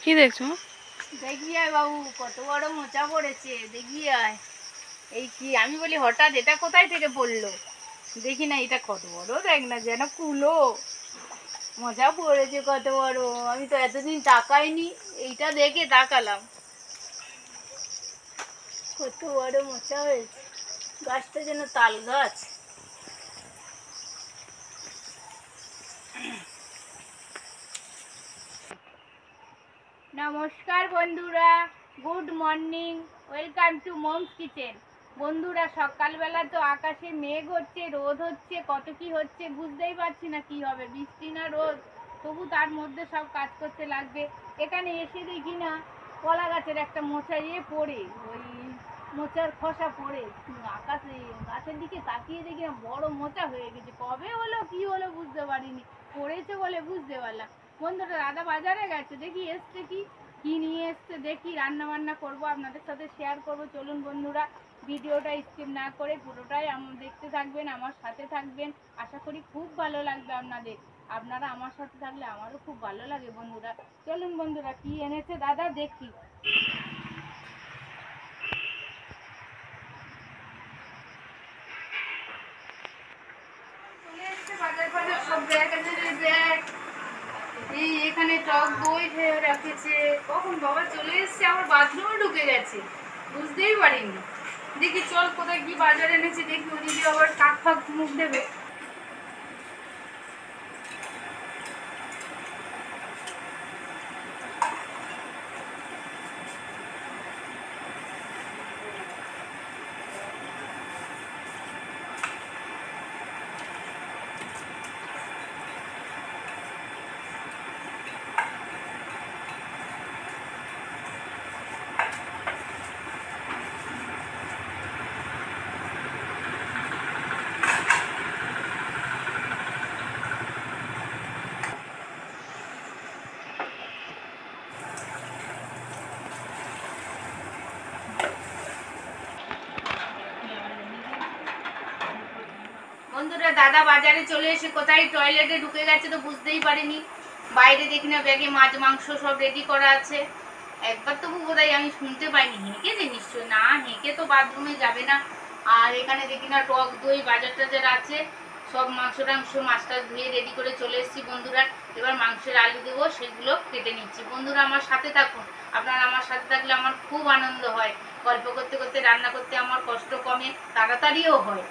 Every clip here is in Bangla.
কি দেখছো? দেখি আয় বাবু, কত বড় মোচা পড়েছে, দেখি আয়। এই কি আমি বলি হঠাৎ এটা কোথায় থেকে পড়লো, দেখি না এটা কত বড়, দেখ না যেন কুলো মোচা পড়েছে কত বড়। আমি তো এতদিন তাকাইনি, এইটা দেখে তাকালাম। কত বড় মোচা হয়েছে, গাছটা যেন তাল গাছ। নমস্কার বন্ধুরা, good morning, welcome to moms kitchen. বন্ধুরা সকালবেলা তো আকাশে মেঘ হচ্ছে, রোদ হচ্ছে, কত কি হচ্ছে বুঝতেই পারছি না কি হবে, বৃষ্টি না রোদ। তবু তার মধ্যে সব কাজ করতে লাগবে। এখানে এসে দেখি না কলা গাছের একটা মোচা পড়ে, ওই মোচার খোসা পড়ে আকাশে, গাছের দিকে তাকিয়ে দেখি না বড় মোচা হয়ে গেছে। কবে হলো কি হলো বুঝতে পারিনি, পড়েছে বলে বুঝতে পারলাম। বন্ধুরা দাদা বাজারে গেছে, দেখি এসছে কি নিয়ে এসছে, দেখি রান্না বান্না করবো, আপনাদের সাথে শেয়ার করব। চলুন বন্ধুরা, ভিডিওটা স্কিপ না করে পুরোটাই দেখতে থাকবেন, আমার সাথে থাকবেন। আশা করি খুব ভালো লাগবে আপনাদের। আপনারা আমার সাথে থাকলে আমারও খুব ভালো লাগে বন্ধুরা। চলুন বন্ধুরা, কি এনেছে দাদা দেখি। চলে এসছে বাজার বাজার সব ব্যাগ আছে, ব্যাগ এই এখানে টক দই রেখেছে। কখন বাবা চলে এসছে, আমার বাথরুমে ঢুকে গেছে, বুঝতেই পারিনি। দেখি চল কোথায় কি বাজার এনেছে দেখি, ওদিকে আবার কাক ফাক মুখ দেবে। বন্ধুরা দাদা বাজারে চলে এসে কোথায় টয়লেটে ঢুকে গেছে তো বুঝতেই পারিনি। বাইরে দেখি না ব্যাগে মাছ মাংস সব রেডি করা আছে। একবার তবু বোধহয় আমি শুনতে পাইনি, হেঁকেছে নিশ্চয়, না হেঁকে তো বাথরুমে যাবে না। আর এখানে দেখি না টক দই বাজার টাজার আছে, সব মাংস টাংস মাছ টাছ ধুয়ে রেডি করে চলে এসেছি বন্ধুরা। এবার মাংসের আলু দেবো, সেগুলো কেটে নিচ্ছি। বন্ধুরা আমার সাথে থাকুন, আপনারা আমার সাথে থাকলে আমার খুব আনন্দ হয়। গল্প করতে করতে রান্না করতে আমার কষ্ট কমে, তাড়াতাড়িও হয়।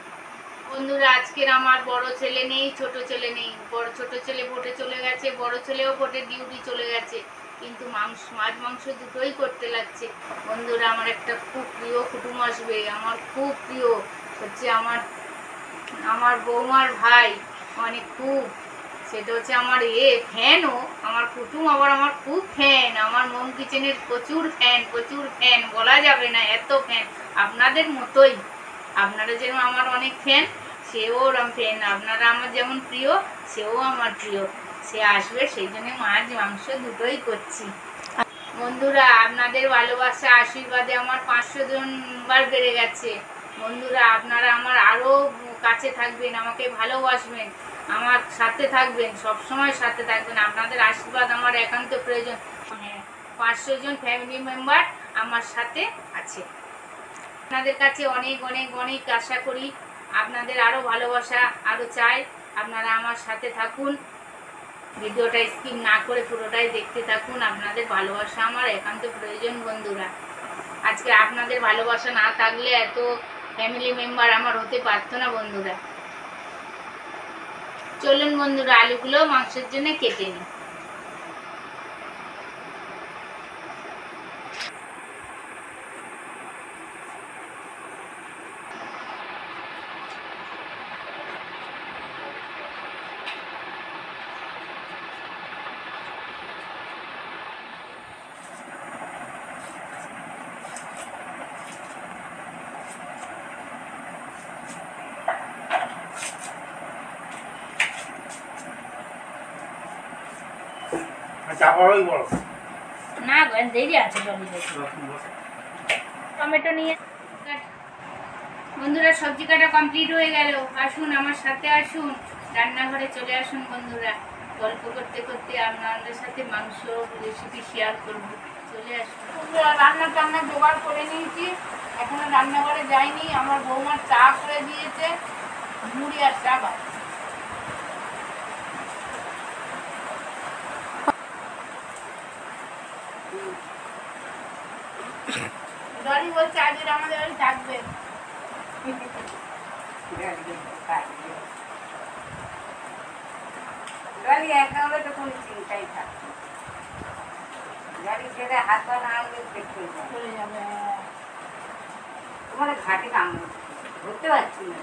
বন্ধুরা আজকের আমার বড় ছেলে নেই, ছোট ছেলে নেই। ছোট ছেলে ভোটে চলে গেছে, বড় ছেলেও ভোটে ডিউটি চলে গেছে, কিন্তু মাছ মাংস দুটোই করতে লাগছে। বন্ধুরা আমার একটা খুব প্রিয় কুটুম আসবে, আমার খুব প্রিয় হচ্ছে আমার আমার বৌমার ভাই, মানে খুব, সেটা হচ্ছে আমার ফ্যানও, আমার কুটুম আবার আমার খুব ফ্যান, আমার মম কিচেনের প্রচুর ফ্যান, প্রচুর ফ্যান, বলা যাবে না এত ফ্যান। আপনাদের মতোই, আপনারা যেমন আমার অনেক ফ্যান, সেও ওরম ফ্যান। আপনারা আমার যেমন প্রিয়, সেও আমার প্রিয়। সে আসবে, সেই জন্য মাছ মাংস দুটোই করছি। বন্ধুরা আপনাদের ভালোবাসা আশীর্বাদে আমার 500 বার বেড়ে গেছে। বন্ধুরা আপনারা আমার আরও কাছে থাকবেন, আমাকে ভালোবাসবেন, আমার সাথে থাকবেন, সবসময় সাথে থাকবেন। আপনাদের আশীর্বাদ আমার একান্ত প্রয়োজন। হ্যাঁ, 500 জন ফ্যামিলি মেম্বার আমার সাথে আছে। আপনাদের কাছে অনেক অনেক অনেক আশা করি, আপনাদের আরও ভালোবাসা আরও চাই। আপনারা আমার সাথে থাকুন, ভিডিওটা স্কিপ না করে পুরোটাই দেখতে থাকুন। আপনাদের ভালোবাসা আমার একান্ত প্রয়োজন বন্ধুরা। আজকে আপনাদের ভালোবাসা না থাকলে এত ফ্যামিলি মেম্বার আমার হতে পারতো না বন্ধুরা। চলুন বন্ধুরা আলুগুলো মাংসের জন্য কেটে নিই। না দেরি আছে, টমেটো নিয়ে। বন্ধুরা সবজি কাটা কমপ্লিট হয়ে গেল, আসুন আমার সাথে আসুন, রান্নাঘরে চলে আসুন বন্ধুরা। গল্প করতে করতে আপনাদের সাথে মাংস রেসিপি শেয়ার করব। চলে আসুন। রান্না টান্না জোগাড় করে নিয়েছি, এখনো রান্নাঘরে যাইনি। আমার বৌমা চা করে দিয়েছে, মুড়ি আর চা ভাত। ডলি বলছে আজকে আমাদের বাড়ি থাকবে। ডলি একা হলে তো কোনো চিন্তাই থাকবে। গাড়ি ছেড়ে হাত পা না আনলে চলে যাবে। তোমার ঘাটে কামড় ধরতে পারছি না,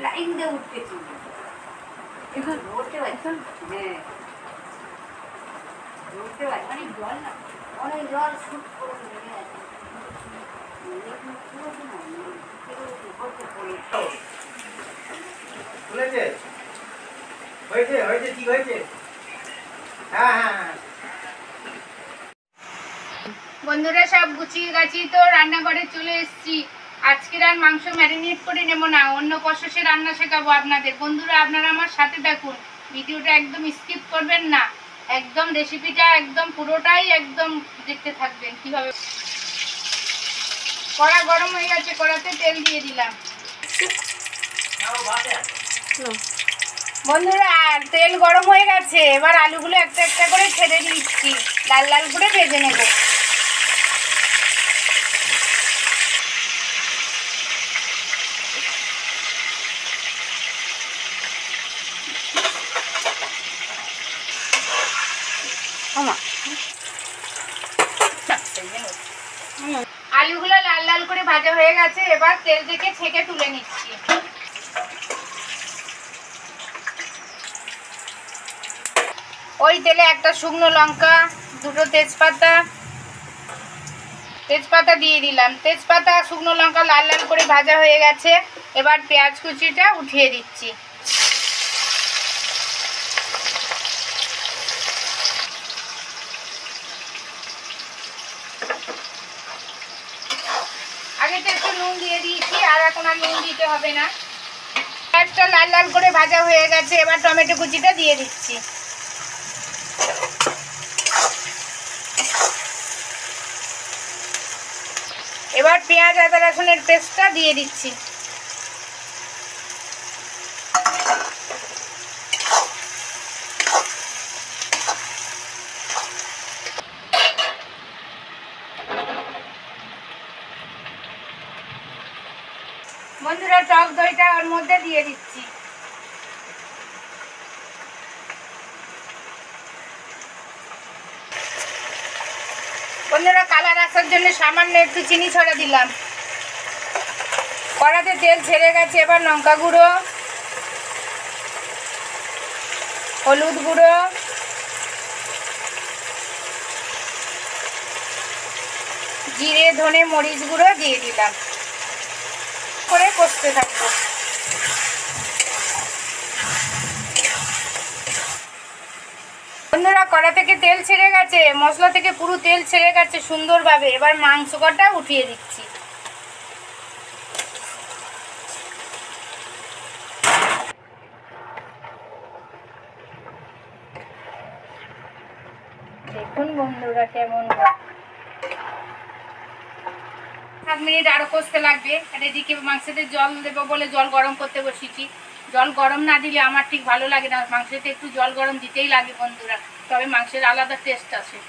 লাইন দিয়ে উঠতেছি, ধরতে পারছি। হ্যাঁ, ধরতে পারছি। অনেক জল না, অনেক জল শুট করে লেগে আছে। হয়েছে হয়েছে ঠিক হয়েছে। হ্যাঁ হ্যাঁ হ্যাঁ। বন্ধুরা সব গুছিয়ে গেছি তো রান্নাঘরে চলে এসেছি। আজকের আর মাংস ম্যারিনেট করে নেব না, অন্য প্রসেসে রান্না শেখাবো আপনাদের। বন্ধুরা আপনারা আমার সাথে থাকুন, ভিডিওটা একদম স্কিপ করবেন না, একদম রেসিপিটা একদম পুরোটাই একদম দেখতে থাকবেন কিভাবে। কড়া গরম হয়ে গেছে, কড়াতে তেল দিয়ে দিলাম। বন্ধুরা তেল গরম হয়ে গেছে, এবার আলুগুলো একটা একটা করে ছেড়ে দিচ্ছি, লাল লাল করে ভেজে নেব। আলুগুলো লাল লাল করে ভাজা হয়ে গেছে, এবার তেল থেকে ছেঁকে তুলে নিচ্ছি। ওই তেলে একটা শুকনো লঙ্কা, দুটো তেজপাতা দিয়ে দিলাম। তেজপাতা শুকনো লঙ্কা লাল লাল করে ভাজা হয়ে গেছে, এবার পেঁয়াজ কুচিটা উঠিয়ে দিচ্ছি। আগে তো একটু নুন দিয়ে দিয়েছি, আর এখন আর নুন দিতে হবে না। পেঁয়াজটা লাল লাল করে ভাজা হয়ে গেছে, এবার টমেটো কুচিটা দিয়ে দিচ্ছি। এবার পেঁয়াজ আদা রসুনের পেস্টটা দিয়ে দিচ্ছি। বন্ধুরা টক দইটা ওর মধ্যে দিয়ে দিচ্ছি। বন্ধুরা কালার আসার জন্য সামান্য একটু চিনি ছড়া দিলাম। কড়াতে তেল ছেড়ে গেছে, এবার লঙ্কা গুঁড়ো, হলুদ গুঁড়ো, জিরে ধনে মরিচ গুঁড়ো দিয়ে দিলাম, করে কষতে থাকবো। বন্ধুরা কড়া থেকে তেল ছেড়ে গেছে, মশলা থেকে পুরো তেল ছেড়ে গেছে সুন্দরভাবে, এবার মাংস কটা উঠিয়ে দিচ্ছি। দেখুন বন্ধুরা কেমন, 7 মিনিট আরো কষতে লাগবে। আর এদিকে মাংসতে জল দেবো বলে জল গরম করতে বসেছি। জল গরম না দিলে আমার ঠিক ভালো লাগে না, মাংসতে একটু জল গরম দিতেই লাগে বন্ধুরা, তবে মাংসের আলাদা টেস্ট আসে।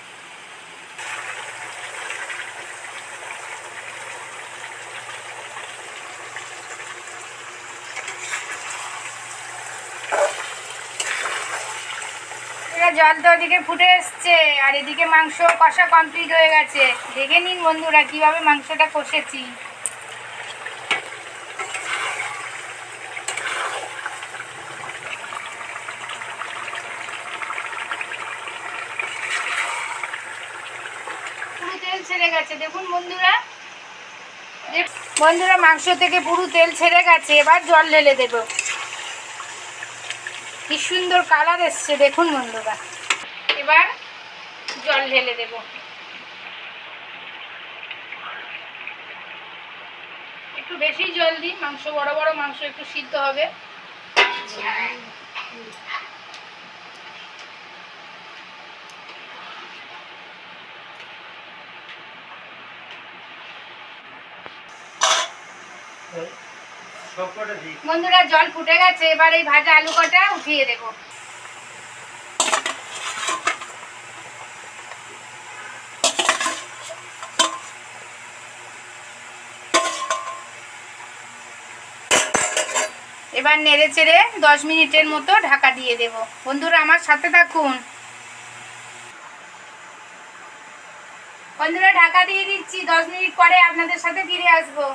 জলটা ওদিকে ফুটে এসছে, আর এদিকে মাংস কষা কমপ্লিট হয়ে গেছে। দেখে নিন বন্ধুরা কিভাবে মাংসটা কষেছি। পুরো তেল ছেড়ে গেছে দেখুন বন্ধুরা। বন্ধুরা মাংস থেকে পুরো তেল ছেড়ে গেছে, এবার জল ঢেলে দেব। কি সুন্দর কালার এসছে দেখুন বন্ধুরা। এবার জল ঢেলে দেব। একটু বেশি জল দিই, মাংস বড় বড় মাংস একটু সিদ্ধ হবে। সব কটা দিই। বন্ধুরা জল ফুটে গেছে, এবার এই ভাজা আলু কটা উঠিয়ে দেব। এবার নেড়ে চেড়ে 10 মিনিটের মতো ঢাকা দিয়ে দেব। বন্ধুরা আমার সাথে থাকুন। বন্ধুরা ঢাকা দিয়ে দিচ্ছি, 10 মিনিট পরে আপনাদের সাথে ফিরে আসবো।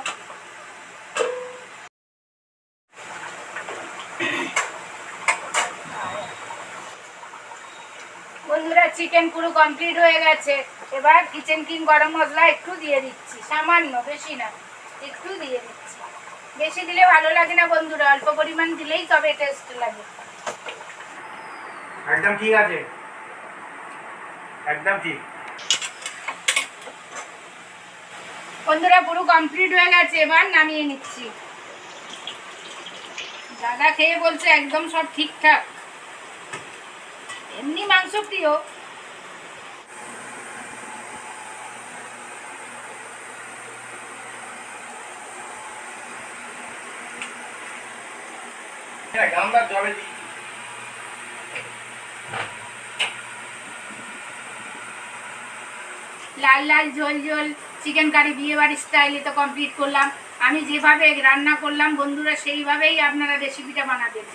বন্ধুরা চিকেন পুরো কমপ্লিট হয়ে গেছে। এবার কিচেন কিং গরম মশলা একটু দিয়ে দিচ্ছি, সামান্য, বেশি না, একটু দিয়ে দিচ্ছি। বেশি দিলে ভালো লাগে না বন্ধুরা, অল্প পরিমাণ দিলেই তবে টেস্ট লাগে। একদম ঠিক আছে, একদম ঠিক। বন্ধুরা পুরো কমপ্লিট হয়ে গেছে, এবার নামিয়ে নিচ্ছি। দাদা খেয়ে বলছে একদম সব ঠিকঠাক। এমনি মাংস প্রিয়। গামলার জলে দিই। লাল লাল ঝোল ঝোল চিকেন কারি বিয়ে বাড়ির স্টাইলে তো কমপ্লিট করলাম। আমি যেভাবে রান্না করলাম বন্ধুরা সেইভাবেই আপনারা রেসিপিটা বানাবেন,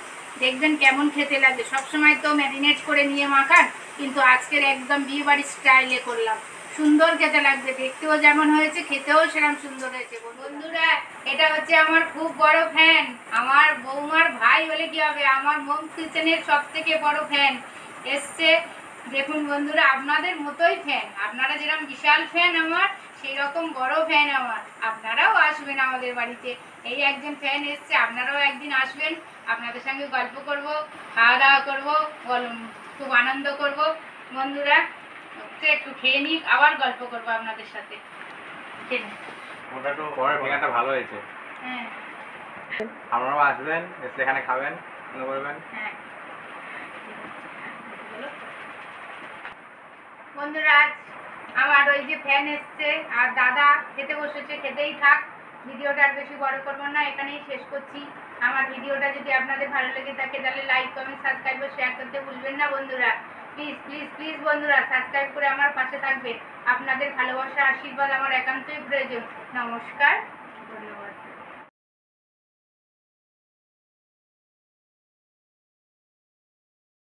দেখবেন কেমন খেতে লাগে। সবসময় তো ম্যারিনেট করে নিয়ে মাখান, কিন্তু আজকের একদম বিয়ে বাড়ির স্টাইলে করলাম। সুন্দর খেতে লাগবে, দেখতেও যেমন হয়েছে খেতেও সেরকম সুন্দর হয়েছে। বন্ধুরা এটা হচ্ছে আমার খুব বড় ফ্যান, আমার বৌমার ভাই বলে কি হবে, আমার মোম কিচেনের সব থেকে বড় ফ্যান এসছে। দেখুন বন্ধুরা আপনাদের মতোই ফ্যান, আপনারা যেরকম বিশাল ফ্যান আমার, সেই রকম বড় ফ্যান আমার। আপনারাও আসবেন আমাদের বাড়িতে, এই একজন ফ্যান এসছে, আপনারাও একদিন আসবেন, আপনাদের সঙ্গে গল্প করব, খাওয়া দাওয়া করবো, খুব আনন্দ করব। বন্ধুরা একটু খেয়ে নিই, আবার গল্প করবো আপনাদের সাথে। ওটা তো পরের ভেঙাটা ভালো হয়েছে। হ্যাঁ আপনারাও আসবেন, এসে এখানে খাবেন, মনে করবেন। হ্যাঁ বন্ধুরা আজ আমার ওই যে ফ্যান এসছে আর দাদা খেতে বসেছে, খেতেই থাক। ভিডিওটা আর বেশি বড় করবো না, এখানেই শেষ করছি। আমার ভিডিওটা যদি আপনাদের ভালো লেগে থাকে তাহলে লাইক কমেন্ট সাবস্ক্রাইব ও শেয়ার করতে ভুলবেন না বন্ধুরা। প্লিজ প্লিজ প্লিজ বন্ধুরা সাবস্ক্রাইব করে আমার পাশে থাকবেন। আপনাদের ভালোবাসা আশীর্বাদ আমার একান্তই প্রয়োজন। নমস্কার, ধন্যবাদ।